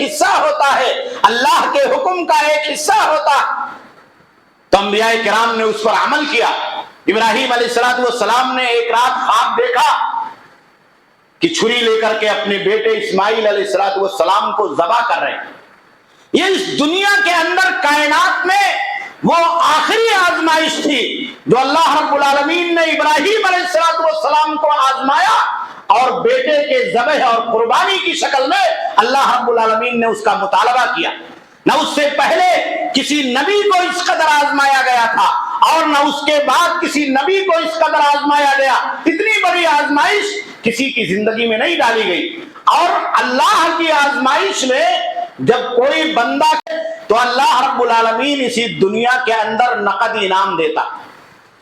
حصہ ہوتا ہے، اللہ کے حکم کا ایک حصہ ہوتا ہے۔ تو انبیاء کرام نے اس پر عمل کیا۔ ابراہیم علیہ السلام نے ایک رات خواب دیکھا کہ چھری لے کر کے اپنے بیٹے اسماعیل علیہ السلام کو ذبح کر رہے ہیں۔ یہ اس دنیا کے اندر کائنات میں وہ آخری آزمائش تھی جو اللہ رب العالمین نے ابراہیم علیہ السلام کو آزمایا، اور بیٹے کے ذبح اور قربانی کی شکل میں اللہ رب العالمین نے اس کا مطالبہ کیا۔ نہ اس سے پہلے کسی نبی کو اس قدر آزمایا گیا تھا، اور نہ اس کے بعد کسی نبی کو اس قدر آزمایا گیا۔ اتنی بڑی آزمائش کسی کی زندگی میں نہیں ڈالی گئی۔ اور اللہ کی آزمائش میں جب کوئی بندہ تو اللہ رب العالمین اسی دنیا کے اندر نقد انعام دیتا۔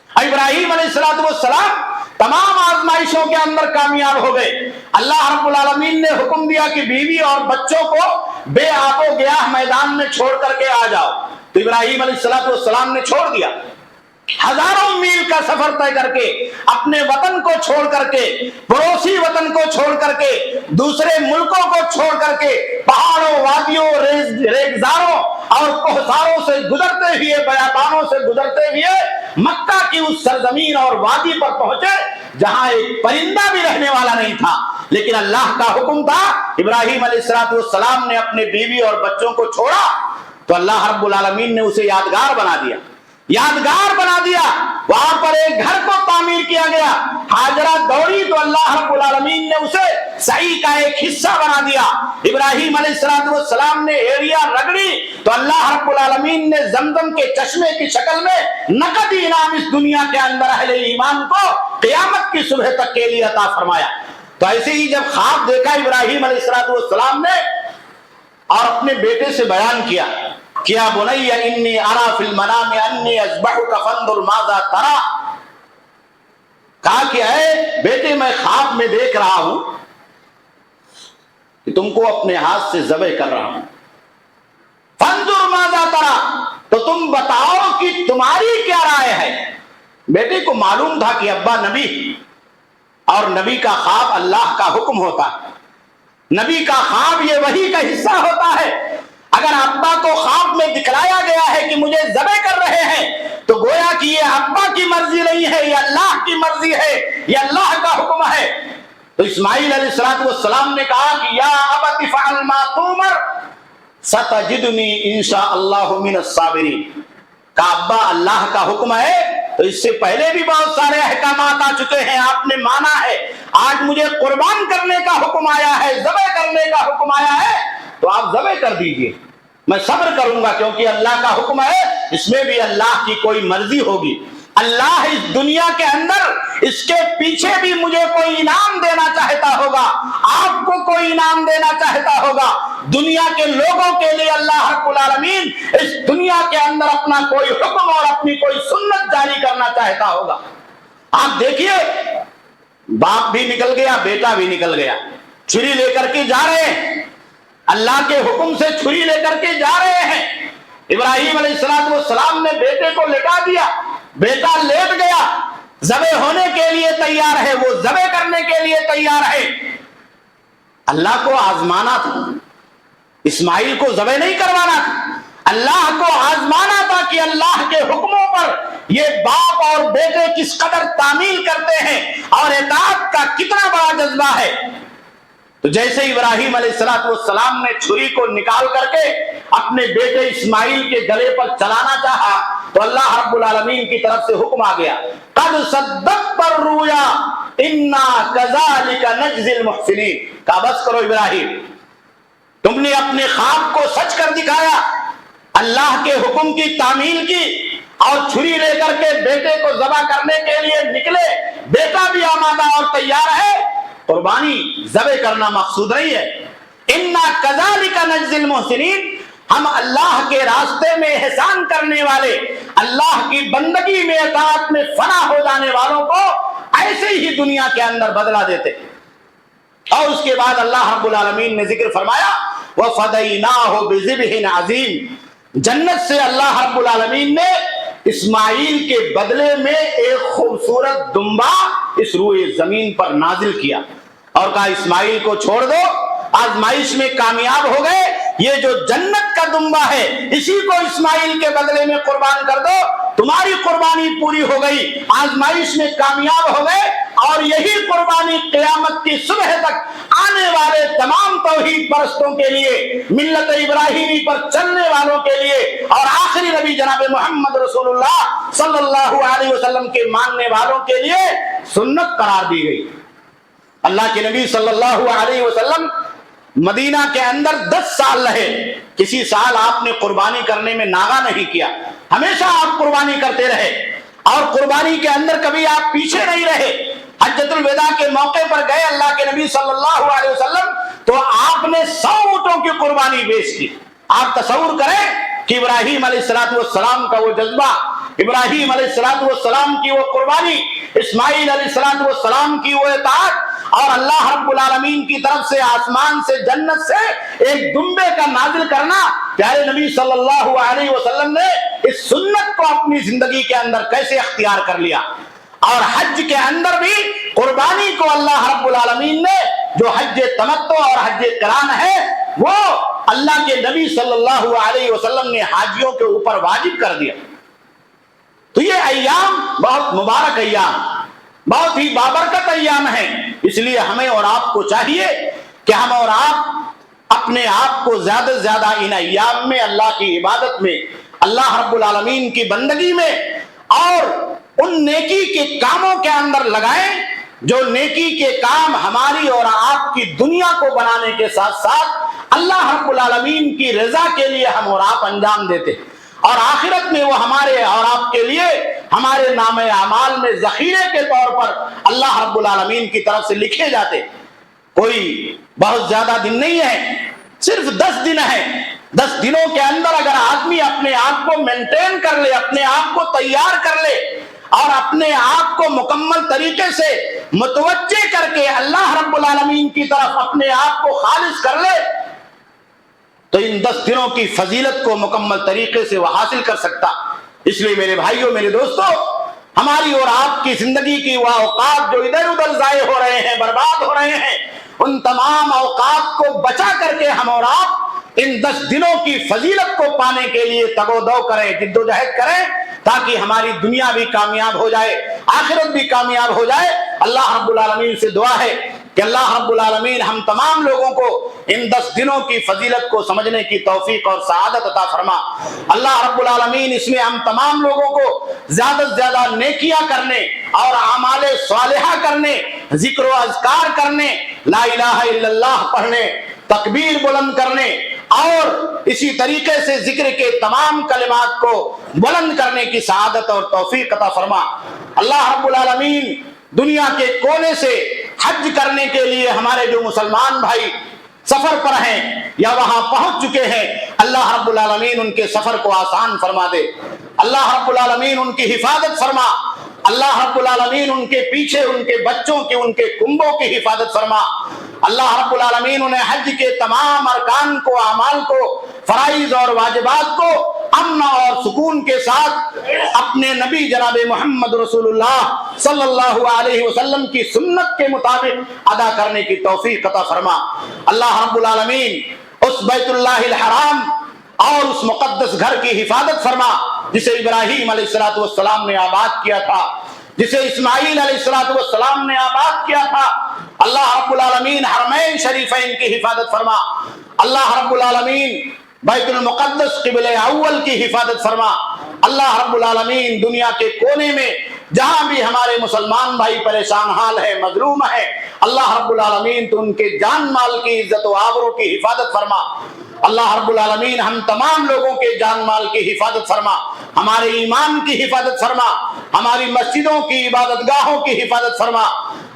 ابراہیم علیہ السلام تمام آزمائشوں کے اندر کامیاب ہو گئے۔ اللہ رب العالمین نے حکم دیا کہ بیوی اور بچوں کو بے آب و گیاہ میدان میں چھوڑ کر کے آ جاؤ، تو ابراہیم علیہ السلام نے چھوڑ دیا۔ ہزاروں میل کا سفر طے کر کے، اپنے وطن کو چھوڑ کر کے، پڑوسی وطن کو چھوڑ کر کے، دوسرے ملکوں کو چھوڑ کر کے، پہاڑوں، وادیوں، ریگزاروں اور کوہساروں سے گزرتے ہوئے، بیابانوں سے گزرتے ہوئے مکہ کی اس سرزمین اور وادی پر پہنچے جہاں ایک پرندہ بھی رہنے والا نہیں تھا، لیکن اللہ کا حکم تھا۔ ابراہیم علیہ السلام نے اپنے بیوی اور بچوں کو چھوڑا تو اللہ رب العالمین نے اسے یادگار بنا دیا، یادگار بنا دیا۔ وہاں پر ایک گھر کو تعمیر کیا گیا، ہاجرہ دوڑی تو اللہ رب العالمین نے اسے سعی کا ایک حصہ بنا دیا۔ ابراہیم علیہ السلام نے ایڑیا رگڑی تو اللہ رب العالمین نے زمزم کے چشمے کی شکل میں نقد انعام اس دنیا کے اندر اہل ایمان کو قیامت کی صبح تک کے لیے عطا فرمایا۔ تو ایسے ہی جب خواب دیکھا ابراہیم علیہ السلام نے اور اپنے بیٹے سے بیان کیا، کیا بنی انی ارا فی المنام انی اذبحک فانظر ماذا ترى، کہا کہ اے بیٹے میں خواب میں دیکھ رہا ہوں کہ تم کو اپنے ہاتھ سے ذبح کر رہا ہوں، فانظر ماذا ترى، تو تم بتاؤ کہ تمہاری کیا رائے ہے۔ بیٹے کو معلوم تھا کہ ابا نبی، اور نبی کا خواب اللہ کا حکم ہوتا ہے، نبی کا خواب یہ وحی کا حصہ ہوتا ہے۔ اگر ابا کو خواب میں دکھلایا گیا ہے کہ مجھے ذبح کر رہے ہیں تو گویا کہ یہ ابا کی مرضی نہیں ہے، یہ اللہ کی مرضی ہے، یہ اللہ کا حکم ہے۔ تو اسماعیل علیہ السلام نے کہا کہ یا ابت افعل ما تؤمر ستجدنی انشاء اللہ من الصابرین، کہا ابا اللہ کا حکم ہے تو اس سے پہلے بھی بہت سارے احکامات آ چکے ہیں، آپ نے مانا ہے، آج مجھے قربان کرنے کا حکم آیا ہے، ذبح کرنے کا حکم آیا ہے تو آپ ذبح کر دیجئے، میں صبر کروں گا، کیونکہ اللہ کا حکم ہے، اس میں بھی اللہ کی کوئی مرضی ہوگی۔ اللہ اس دنیا کے اندر اس کے پیچھے بھی مجھے کوئی انعام دینا چاہتا ہوگا، آپ کو کوئی انعام دینا چاہتا ہوگا، دنیا کے لوگوں کے لیے اللہ رب العالمین اس دنیا کے اندر اپنا کوئی حکم اور اپنی کوئی سنت جاری کرنا چاہتا ہوگا۔ آپ دیکھیے، باپ بھی نکل گیا، بیٹا بھی نکل گیا، چھری لے کر کے جا رہے ہیں، اللہ کے حکم سے چھری لے کر کے جا رہے ہیں۔ ابراہیم علیہ السلام نے بیٹے کو لٹا دیا، بیٹا لیٹ گیا، ذبح ہونے کے لیے تیار ہے، وہ ذبح کرنے کے لیے تیار ہے۔ اللہ کو آزمانا تھا، اسماعیل کو ذبح نہیں کروانا تھا، اللہ کو آزمانا تھا کہ اللہ کے حکموں پر یہ باپ اور بیٹے کس قدر تعمیل کرتے ہیں اور اطاعت کا کتنا بڑا جذبہ ہے۔ تو جیسے ابراہیم علیہ السلام نے چھری کو نکال کر کے اپنے بیٹے اسماعیل کے گلے پر چلانا چاہا تو اللہ رب العالمین کی طرف سے حکم آ گیا، قد صدقت الرؤیا انا کذالک نجزی المحسنین، کہا بس کرو ابراہیم، تم نے اپنے خواب کو سچ کر دکھایا، اللہ کے حکم کی تعمیل کی اور چھری لے کر کے بیٹے کو ذبح کرنے کے لیے نکلے، بیٹا بھی آمادہ اور تیار ہے، قربانی ذبح کرنا مقصود نہیں ہے۔ انا کذالک نجزی المحسنین، ہم اللہ کے راستے میں احسان کرنے والے، اللہ کی بندگی میں اطاعت میں فنا ہو جانے والوں کو ایسے ہی دنیا کے اندر بدلا دیتے۔ اور اس کے بعد اللہ رب العالمین نے ذکر فرمایا وَفَدَيْنَاهُ بِذِبْحٍ عَظِيمٍ، جنت سے اللہ رب العالمین نے اسماعیل کے بدلے میں ایک خوبصورت دمبا اس روئے زمین پر نازل کیا اور کہا اسماعیل کو چھوڑ دو، آزمائش میں کامیاب ہو گئے، یہ جو جنت کا دمبا ہے اسی کو اسماعیل کے بدلے میں قربان کر دو، تمہاری قربانی پوری ہو گئی، آزمائش میں کامیاب ہو گئے، اور یہی قربانی قیامت کی صبح تک آنے والے تمام توحید پرستوں کے لیے، ملت ابراہیمی پر چلنے والوں کے لیے، اور آخری نبی جناب محمد رسول اللہ صلی اللہ علیہ وسلم کے ماننے والوں کے لیے سنت قرار دی گئی۔ اللہ کے نبی صلی اللہ علیہ وسلم مدینہ کے اندر 10 سال رہے، کسی سال آپ نے قربانی کرنے میں ناغہ نہیں کیا، ہمیشہ آپ قربانی کرتے رہے، اور قربانی کے اندر کبھی آپ پیچھے نہیں رہے۔ حجۃ الوداع کے موقع پر گئے اللہ کے نبی صلی اللہ علیہ وسلم تو آپ نے 100 اونٹوں کی قربانی پیش کی۔ آپ تصور کریں کہ ابراہیم علیہ السلام کا وہ جذبہ، ابراہیم علیہ السلام کی وہ قربانی، اسماعیل علیہ السلام کی وہ اطاعت، اور اللہ رب العالمین کی طرف سے آسمان سے جنت سے ایک دمبے کا نازل کرنا۔ پیارے نبی صلی اللہ علیہ وسلم نے اس سنت کو اپنی زندگی کے اندر کیسے اختیار کر لیا، اور حج کے اندر بھی قربانی کو اللہ رب العالمین نے، جو حج تمتع اور حج قران ہے، وہ اللہ کے نبی صلی اللہ علیہ وسلم نے حاجیوں کے اوپر واجب کر دیا۔ تو یہ ایام بہت مبارک ایام، بہت ہی بابرکت ایام ہیں، اس لیے ہمیں اور آپ کو چاہیے کہ ہم اور آپ اپنے آپ کو زیادہ سے زیادہ ان ایام میں اللہ کی عبادت میں، اللہ رب العالمین کی بندگی میں، اور ان نیکی کے کاموں کے اندر لگائیں جو نیکی کے کام ہماری اور آپ کی دنیا کو بنانے کے ساتھ ساتھ اللہ رب العالمین کی رضا کے لیے ہم اور آپ انجام دیتے، اور آخرت میں وہ ہمارے اور آپ کے لیے ہمارے نام اعمال میں ذخیرے کے طور پر اللہ رب العالمین کی طرف سے لکھے جاتے۔ کوئی بہت زیادہ دن نہیں ہے، صرف 10 دن ہے۔ 10 دنوں کے اندر اگر آدمی اپنے آپ کو مینٹین کر لے، اپنے آپ کو تیار کر لے، اور اپنے آپ کو مکمل طریقے سے متوجہ کر کے اللہ رب العالمین کی طرف اپنے آپ کو خالص کر لے، تو ان 10 دنوں کی فضیلت کو مکمل طریقے سے وہ حاصل کر سکتا۔ اس لیے میرے بھائیوں، میرے دوستوں، ہماری اور آپ کی زندگی کی وہ اوقات جو ادھر ادھر ضائع ہو رہے ہیں، برباد ہو رہے ہیں، ان تمام اوقات کو بچا کر کے ہم اور آپ ان 10 دنوں کی فضیلت کو پانے کے لیے تگ و دو کریں، جد و جہد کریں، تاکہ ہماری دنیا بھی کامیاب ہو جائے، آخرت بھی کامیاب ہو جائے۔ اللہ رب العالمین سے دعا ہے کہ اللہ رب العالمین ہم تمام لوگوں کو ان 10 دنوں کی فضیلت کو سمجھنے کی توفیق اور سعادت عطا فرما۔ اللہ رب العالمین اس میں ہم تمام لوگوں کو زیادہ سے زیادہ نیکیاں کرنے اور اعمال صالحہ کرنے، ذکر و اذکار کرنے، لا الہ الا اللہ پڑھنے، تکبیر بلند کرنے، اور اسی طریقے سے ذکر کے تمام کلمات کو بلند کرنے کی سعادت اور توفیق عطا فرما۔ اللہ رب العالمین دنیا کے کونے سے حج کرنے کے لیے ہمارے جو مسلمان بھائی سفر پر ہیں یا وہاں پہنچ چکے ہیں، اللہ رب العالمین ان کے سفر کو آسان فرما دے، اللہ رب العالمین ان کی حفاظت فرما، اللہ رب العالمین ان کے پیچھے ان کے بچوں کی، ان کے کنبوں کی حفاظت فرما، اللہ رب العالمین انہیں حج کے تمام ارکان کو، اعمال کو، فرائض اور واجبات کو امن اور سکون کے ساتھ اپنے نبی جناب محمد رسول اللہ صلی اللہ علیہ وسلم کی سنت کے مطابق ادا کرنے کی توفیق عطا فرما۔ اللہ رب العالمین اس بیت اللہ الحرام اور اس مقدس گھر کی حفاظت فرما جسے ابراہیم علیہ السلام نے آباد کیا تھا، جسے اسماعیل علیہ السلام نے آباد کیا تھا۔ اللہ رب العالمین حرمین شریفین کی حفاظت فرما، اللہ رب العالمین بیت المقدس قبلہ اول کی حفاظت فرما، اللہ رب العالمین دنیا کے کونے میں جہاں بھی ہمارے مسلمان بھائی پریشان حال ہے، مظلوم ہے، اللہ رب العالمین تو ان کے جان مال کی عزت و آبرو کی حفاظت فرما۔ اللہ رب العالمین ہم تمام لوگوں کے جان مال کی حفاظت فرما، ہمارے ایمان کی حفاظت فرما، ہماری مسجدوں کی، عبادت گاہوں کی حفاظت فرما۔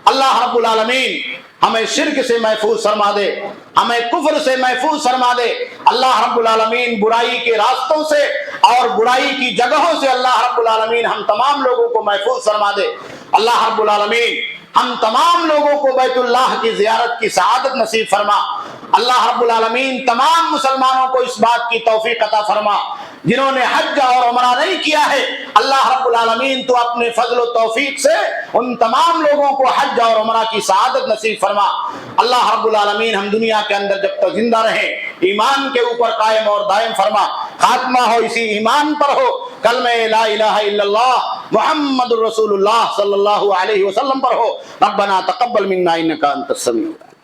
اللہ رب العالمین ہمیں شرک سے محفوظ فرما دے، ہمیں کفر سے محفوظ فرما دے۔ اللہ رب العالمین برائی کے راستوں سے اور برائی کی جگہوں سے اللہ رب العالمین ہم تمام لوگوں کو محفوظ فرما دے۔ اللہ رب العالمین ہم تمام لوگوں کو بیت اللہ کی زیارت کی سعادت نصیب فرما۔ اللہ رب العالمین تمام مسلمانوں کو اس بات کی توفیق عطا فرما جنہوں نے حج اور عمرہ نہیں کیا ہے، اللہ رب العالمین تو اپنے فضل و توفیق سے ان تمام لوگوں کو حج اور عمرہ کی سعادت نصیب فرما۔ اللہ رب العالمین ہم دنیا کے اندر جب تک زندہ رہیں ایمان کے اوپر قائم اور دائم فرما، خاتمہ ہو اسی ایمان پر ہو، کلمہ لا الہ الا اللہ محمد الرسول اللہ صلی اللہ علیہ وسلم پر ہو۔ ربنا تقبل منا انک انت السمیع العلیم۔